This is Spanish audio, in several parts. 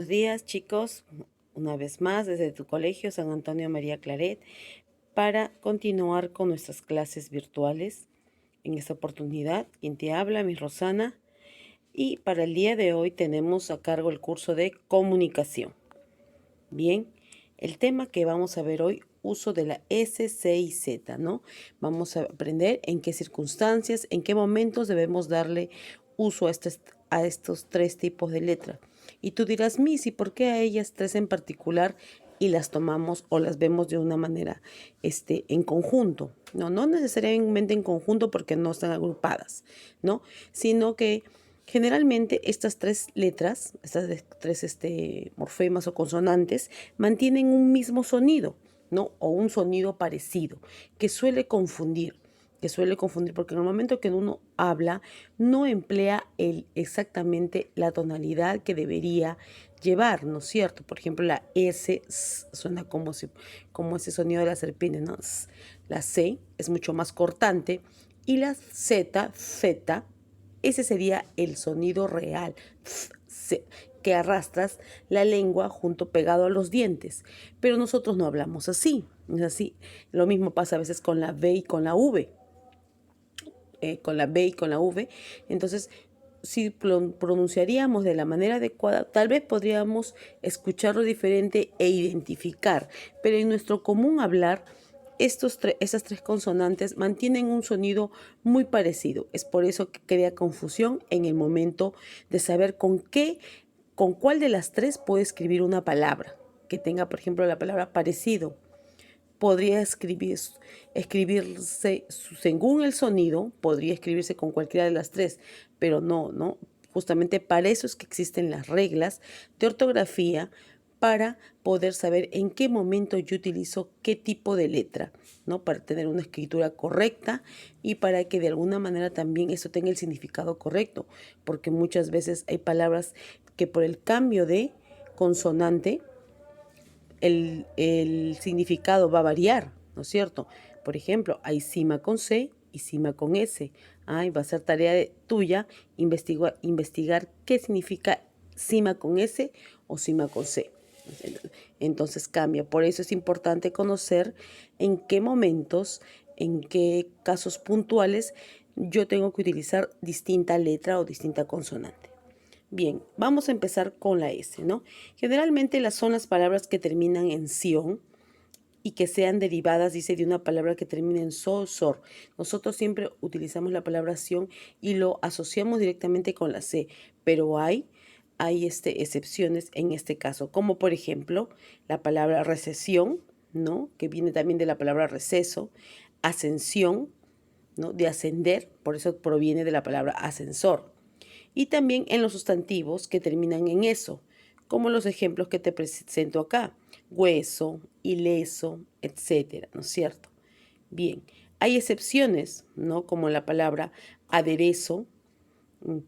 Buenos días, chicos, una vez más desde tu colegio San Antonio María Claret para continuar con nuestras clases virtuales. En esta oportunidad, quien te habla, mi Rosana, y para el día de hoy tenemos a cargo el curso de comunicación. Bien, el tema que vamos a ver hoy, uso de la S, C y Z, ¿no? Vamos a aprender en qué circunstancias, en qué momentos debemos darle uso a estos tres tipos de letra. Y tú dirás, Missy, ¿por qué a ellas tres en particular y las tomamos o las vemos de una manera en conjunto? No necesariamente en conjunto porque no están agrupadas, ¿no? Sino que generalmente estas tres letras, estas tres morfemas o consonantes, mantienen un mismo sonido, ¿no? O un sonido parecido, que suele confundir porque en el momento que uno habla no emplea exactamente la tonalidad que debería llevar, ¿no es cierto? Por ejemplo, la S suena como ese sonido de la serpiente, ¿no? La C es mucho más cortante y la Z, ese sería el sonido real, que arrastras la lengua junto pegado a los dientes. Pero nosotros no hablamos así, es así. Lo mismo pasa a veces con la B y con la V. Con la B y con la V. Entonces, si pronunciaríamos de la manera adecuada, tal vez podríamos escucharlo diferente e identificar. Pero en nuestro común hablar, esas tres consonantes mantienen un sonido muy parecido. Es por eso que crea confusión en el momento de saber con cuál de las tres puedo escribir una palabra que tenga, por ejemplo, la palabra parecido. Podría escribirse según el sonido, podría escribirse con cualquiera de las tres, pero no. Justamente para eso es que existen las reglas de ortografía para poder saber en qué momento yo utilizo qué tipo de letra, ¿no? Para tener una escritura correcta y para que de alguna manera también eso tenga el significado correcto, porque muchas veces hay palabras que por el cambio de consonante el significado va a variar, ¿no es cierto? Por ejemplo, hay cima con C y cima con S. Va a ser tarea tuya investigar qué significa cima con S o cima con C. Entonces cambia. Por eso es importante conocer en qué momentos, en qué casos puntuales yo tengo que utilizar distinta letra o distinta consonante. Bien, vamos a empezar con la S, ¿no? Generalmente son las palabras que terminan en ción y que sean derivadas, dice, de una palabra que termina en so, sor. Nosotros siempre utilizamos la palabra sion y lo asociamos directamente con la C, pero hay excepciones en este caso, como por ejemplo la palabra recesión, ¿no? Que viene también de la palabra receso, ascensión, ¿no? De ascender, por eso proviene de la palabra ascensor. Y también en los sustantivos que terminan en eso, como los ejemplos que te presento acá, hueso, ileso, etcétera, ¿no es cierto? Bien, hay excepciones, ¿no? Como la palabra aderezo,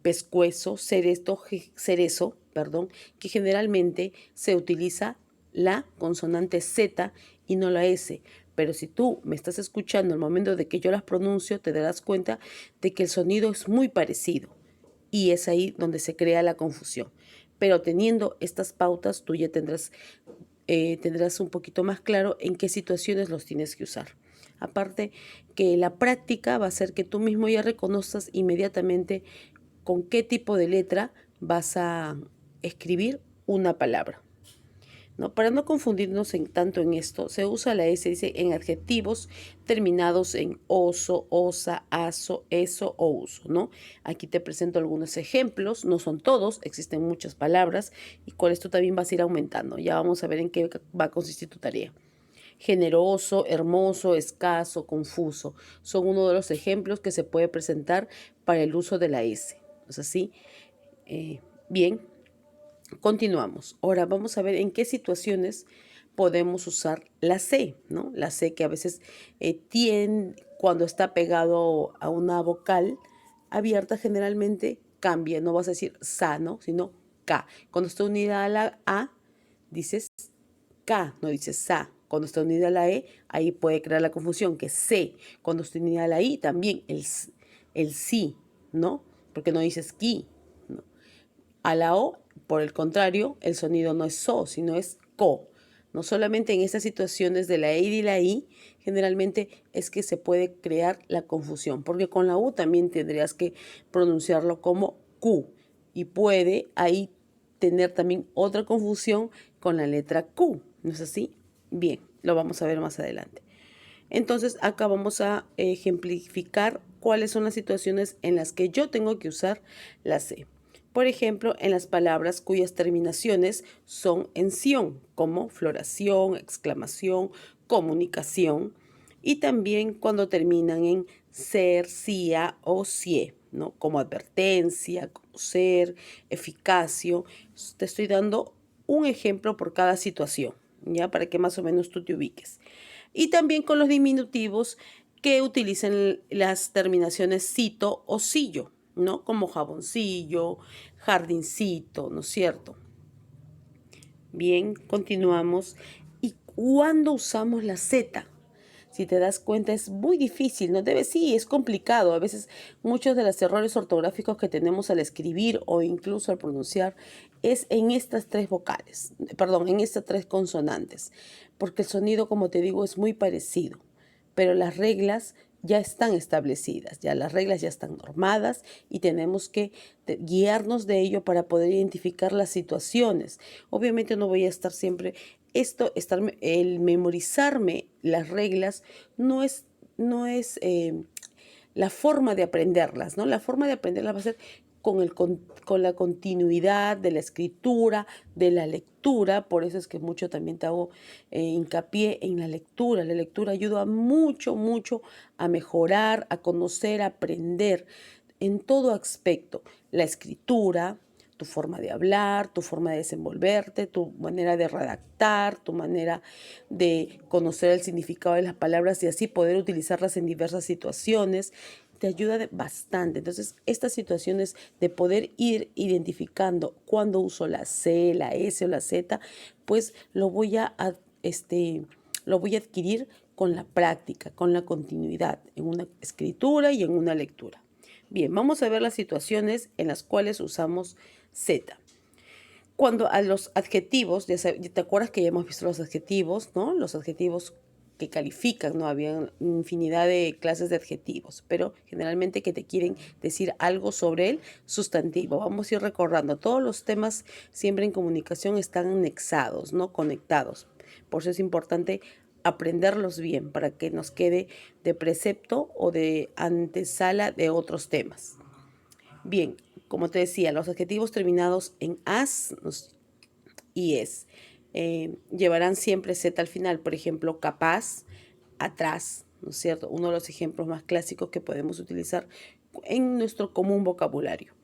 pescuezo, cerezo, perdón, que generalmente se utiliza la consonante Z y no la S. Pero si tú me estás escuchando al momento de que yo las pronuncio, te darás cuenta de que el sonido es muy parecido y es ahí donde se crea la confusión. Pero teniendo estas pautas, tú ya tendrás un poquito más claro en qué situaciones los tienes que usar. Aparte que la práctica va a hacer que tú mismo ya reconozcas inmediatamente con qué tipo de letra vas a escribir una palabra. ¿No? Para no confundirnos tanto en esto, se usa la S, dice, en adjetivos terminados en oso, osa, aso, eso o uso, ¿no? Aquí te presento algunos ejemplos, no son todos, existen muchas palabras y con esto también vas a ir aumentando. Ya vamos a ver en qué va a consistir tu tarea. Generoso, hermoso, escaso, confuso, son uno de los ejemplos que se puede presentar para el uso de la S. ¿Es así? Bien. Continuamos. Ahora vamos a ver en qué situaciones podemos usar la C, ¿no? La C que a veces cuando está pegado a una vocal abierta, generalmente cambia. No vas a decir sa, ¿no? Sino K. Cuando está unida a la A, dices K, no dices sa. Cuando está unida a la E, ahí puede crear la confusión, que C. Cuando está unida a la I, también el sí, ¿no? Porque no dices ki, ¿no? A la O Por el contrario, el sonido no es so, sino es co. No solamente en estas situaciones de la E y la I, generalmente es que se puede crear la confusión, porque con la U también tendrías que pronunciarlo como Q y puede ahí tener también otra confusión con la letra Q, ¿no es así? Bien, lo vamos a ver más adelante. Entonces acá vamos a ejemplificar cuáles son las situaciones en las que yo tengo que usar la C. Por ejemplo, en las palabras cuyas terminaciones son en ción, como floración, exclamación, comunicación, y también cuando terminan en ser, sia o sie, ¿no? Como advertencia, como ser, eficacio. Te estoy dando un ejemplo por cada situación, ¿ya? Para que más o menos tú te ubiques. Y también con los diminutivos que utilizan las terminaciones cito o sillo, ¿no? Como jaboncillo, jardincito, ¿no es cierto? Bien, continuamos. ¿Y cuándo usamos la Z? Si te das cuenta, es muy difícil, ¿no? Sí, es complicado. A veces muchos de los errores ortográficos que tenemos al escribir o incluso al pronunciar es en estas tres vocales, perdón, en estas tres consonantes, porque el sonido, como te digo, es muy parecido, pero las reglas ya están establecidas, ya las reglas ya están normadas y tenemos que guiarnos de ello para poder identificar las situaciones. Obviamente no voy a estar siempre el memorizarme las reglas no es la forma de aprenderlas, ¿no? La forma de aprenderlas va a ser con la continuidad de la escritura, de la lectura. Por eso es que mucho también te hago hincapié en la lectura. La lectura ayuda mucho, mucho a mejorar, a conocer, a aprender en todo aspecto. La escritura, tu forma de hablar, tu forma de desenvolverte, tu manera de redactar, tu manera de conocer el significado de las palabras y así poder utilizarlas en diversas situaciones, te ayuda bastante. Entonces, estas situaciones de poder ir identificando cuándo uso la C, la S o la Z, pues lo voy a adquirir con la práctica, con la continuidad, en una escritura y en una lectura. Bien, vamos a ver las situaciones en las cuales usamos Z. Cuando a los adjetivos, ya te acuerdas que ya hemos visto los adjetivos, ¿no? Los adjetivos que califican, ¿no? Había infinidad de clases de adjetivos, pero generalmente que te quieren decir algo sobre el sustantivo. Vamos a ir recordando, todos los temas siempre en comunicación están anexados, ¿no? Conectados. Por eso es importante aprenderlos bien para que nos quede de precepto o de antesala de otros temas. Bien, como te decía, los adjetivos terminados en as y es llevarán siempre Z al final. Por ejemplo, capaz, atrás, ¿no es cierto? Uno de los ejemplos más clásicos que podemos utilizar en nuestro común vocabulario.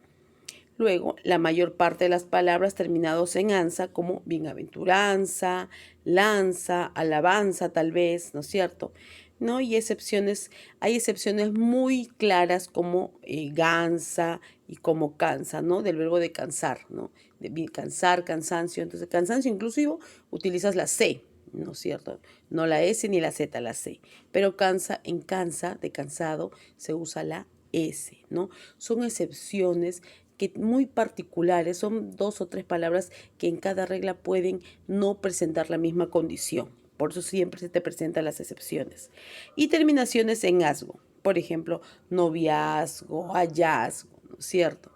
Luego, la mayor parte de las palabras terminados en ansa, como bienaventuranza, lanza, alabanza tal vez, ¿no es cierto? ¿No? Y hay excepciones muy claras como gansa y como cansa, ¿no? Del verbo de cansar, ¿no? De cansar, cansancio. Entonces, cansancio inclusivo, utilizas la C, ¿no es cierto? No la S ni la Z, la C. Pero cansa, en cansa, de cansado, se usa la S, ¿no? Son excepciones que muy particulares, son 2 o 3 palabras que en cada regla pueden no presentar la misma condición. Por eso siempre se te presentan las excepciones. Y terminaciones en asgo. Por ejemplo, noviazgo, hallazgo, ¿no es cierto?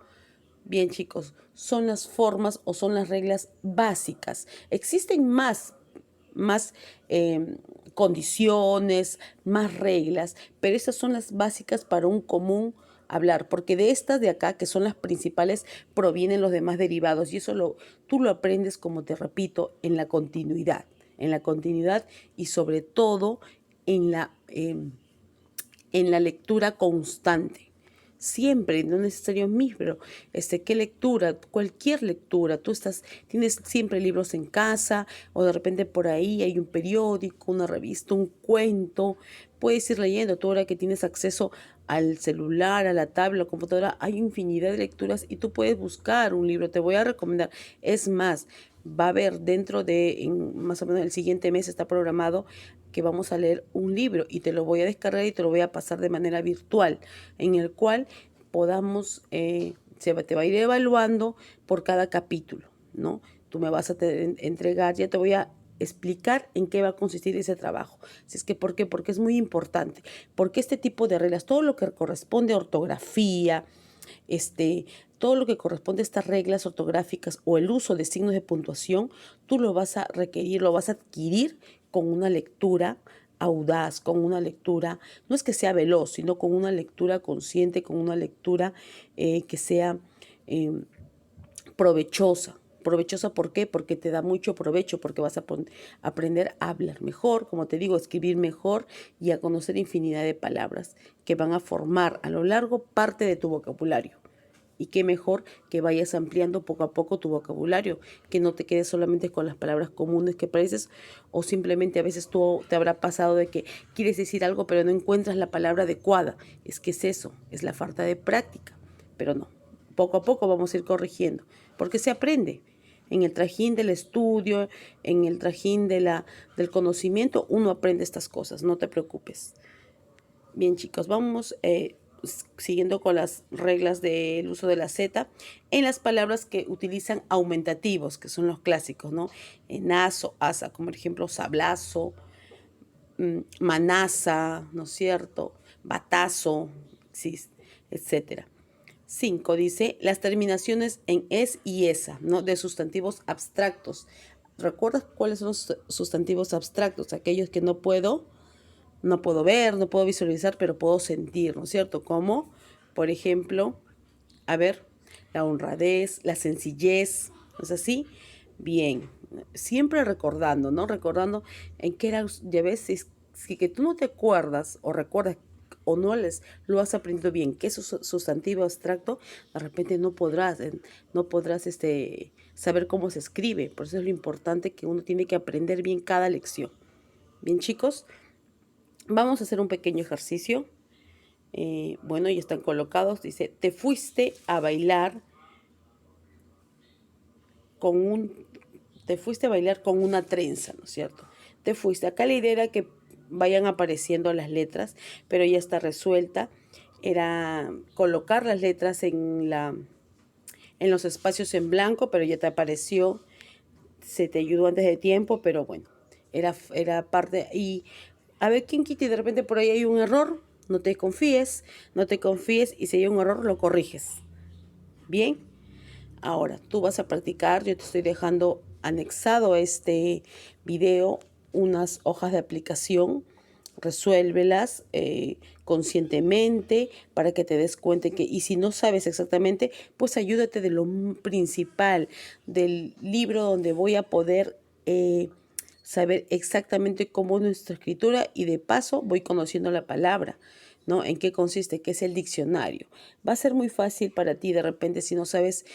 Bien, chicos, son las formas o son las reglas básicas. Existen más condiciones, más reglas, pero estas son las básicas para un común hablar, porque de estas de acá, que son las principales, provienen los demás derivados y eso tú lo aprendes, como te repito, en la continuidad y sobre todo en la lectura constante. Siempre, no necesario mí, pero ¿qué lectura? Cualquier lectura. Tienes siempre libros en casa o de repente por ahí hay un periódico, una revista, un cuento. Puedes ir leyendo. Tú ahora que tienes acceso al celular, a la tablet, a la computadora, hay infinidad de lecturas y tú puedes buscar un libro. Te voy a recomendar. Es más, va a haber más o menos el siguiente mes está programado que vamos a leer un libro y te lo voy a descargar y te lo voy a pasar de manera virtual, en el cual te va a ir evaluando por cada capítulo, ¿no? Tú me vas a entregar, ya te voy a explicar en qué va a consistir ese trabajo. Si es que, ¿por qué? Porque es muy importante. Porque este tipo de reglas, todo lo que corresponde a ortografía, todo lo que corresponde a estas reglas ortográficas o el uso de signos de puntuación, tú lo vas a requerir, lo vas a adquirir con una lectura audaz, con una lectura, no es que sea veloz, sino con una lectura consciente, con una lectura que sea provechosa. Provechosa, ¿por qué? Porque te da mucho provecho, porque vas a aprender a hablar mejor, como te digo, a escribir mejor y a conocer infinidad de palabras que van a formar a lo largo parte de tu vocabulario. Y qué mejor que vayas ampliando poco a poco tu vocabulario, que no te quedes solamente con las palabras comunes que pareces, o simplemente a veces tú te habrá pasado de que quieres decir algo pero no encuentras la palabra adecuada. Es que es eso, es la falta de práctica. Pero no, poco a poco vamos a ir corrigiendo, porque se aprende. En el trajín del estudio, en el trajín del conocimiento, uno aprende estas cosas, no te preocupes. Bien, chicos, vamos siguiendo con las reglas del uso de la Z en las palabras que utilizan aumentativos, que son los clásicos, ¿no? Enazo, asa, como por ejemplo sablazo, manaza, ¿no es cierto? Batazo, sí, etcétera. 5 dice las terminaciones en es y esa, ¿no? De sustantivos abstractos. ¿Recuerdas cuáles son los sustantivos abstractos? Aquellos que no puedo ver, no puedo visualizar, pero puedo sentir, ¿no es cierto? Como, por ejemplo, a ver, la honradez, la sencillez, ¿no es así? Bien, siempre recordando, ¿no? Recordando en qué era, ya ves, si que tú no te acuerdas o recuerdas o no lo has aprendido bien, que es sustantivo abstracto, de repente no podrás saber cómo se escribe. Por eso es lo importante que uno tiene que aprender bien cada lección. Bien, chicos, vamos a hacer un pequeño ejercicio. Bueno, ya están colocados. Dice, te fuiste a bailar con una trenza, ¿no es cierto? Te fuiste. Acá la idea era que vayan apareciendo las letras, pero ya está resuelta. Era colocar las letras en los espacios en blanco, pero ya te apareció. Se te ayudó antes de tiempo, pero bueno, era parte. Y a ver, quién quita y de repente por ahí hay un error. No te confíes y si hay un error lo corriges. Bien, ahora tú vas a practicar. Yo te estoy dejando anexado a este video unas hojas de aplicación. Resuélvelas conscientemente para que te des cuenta que, y si no sabes exactamente, pues ayúdate de lo principal, del libro donde voy a poder saber exactamente cómo es nuestra escritura y de paso voy conociendo la palabra, ¿no? ¿En qué consiste? ¿Qué es el diccionario? Va a ser muy fácil para ti de repente si no sabes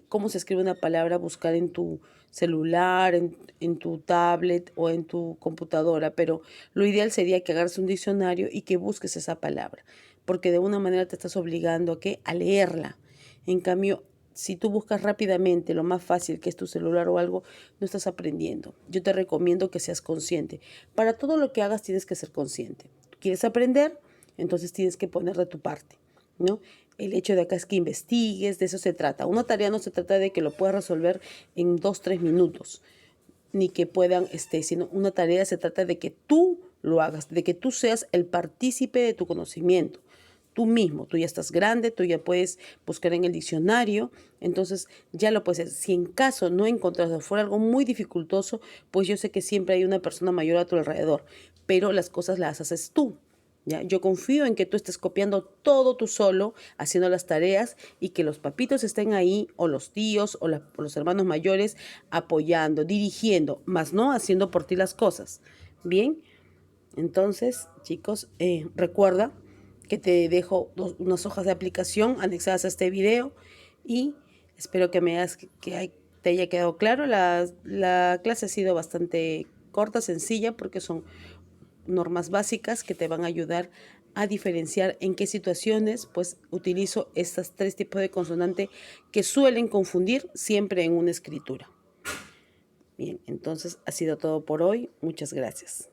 cómo se escribe una palabra, buscar en tu celular, en tu tablet o en tu computadora, pero lo ideal sería que agarres un diccionario y que busques esa palabra, porque de una manera te estás obligando a leerla. En cambio, si tú buscas rápidamente lo más fácil que es tu celular o algo, no estás aprendiendo. Yo te recomiendo que seas consciente. Para todo lo que hagas tienes que ser consciente. ¿Quieres aprender? Entonces tienes que poner de tu parte, ¿no? El hecho de acá es que investigues, de eso se trata. Una tarea no se trata de que lo puedas resolver en 2, 3 minutos, ni que puedan, sino una tarea se trata de que tú lo hagas, de que tú seas el partícipe de tu conocimiento. Tú mismo, tú ya estás grande, tú ya puedes buscar en el diccionario, entonces ya lo puedes hacer. Si en caso no encontraste o fuera algo muy dificultoso, pues yo sé que siempre hay una persona mayor a tu alrededor, pero las cosas las haces tú. ¿Ya? Yo confío en que tú estés copiando todo tú solo, haciendo las tareas y que los papitos estén ahí, o los tíos, o los hermanos mayores, apoyando, dirigiendo, más no haciendo por ti las cosas. Bien, entonces, chicos, recuerda que te dejo unas hojas de aplicación anexadas a este video y espero que te haya quedado claro. La clase ha sido bastante corta, sencilla, porque son normas básicas que te van a ayudar a diferenciar en qué situaciones pues utilizo estos 3 tipos de consonante que suelen confundir siempre en una escritura. Bien, entonces ha sido todo por hoy. Muchas gracias.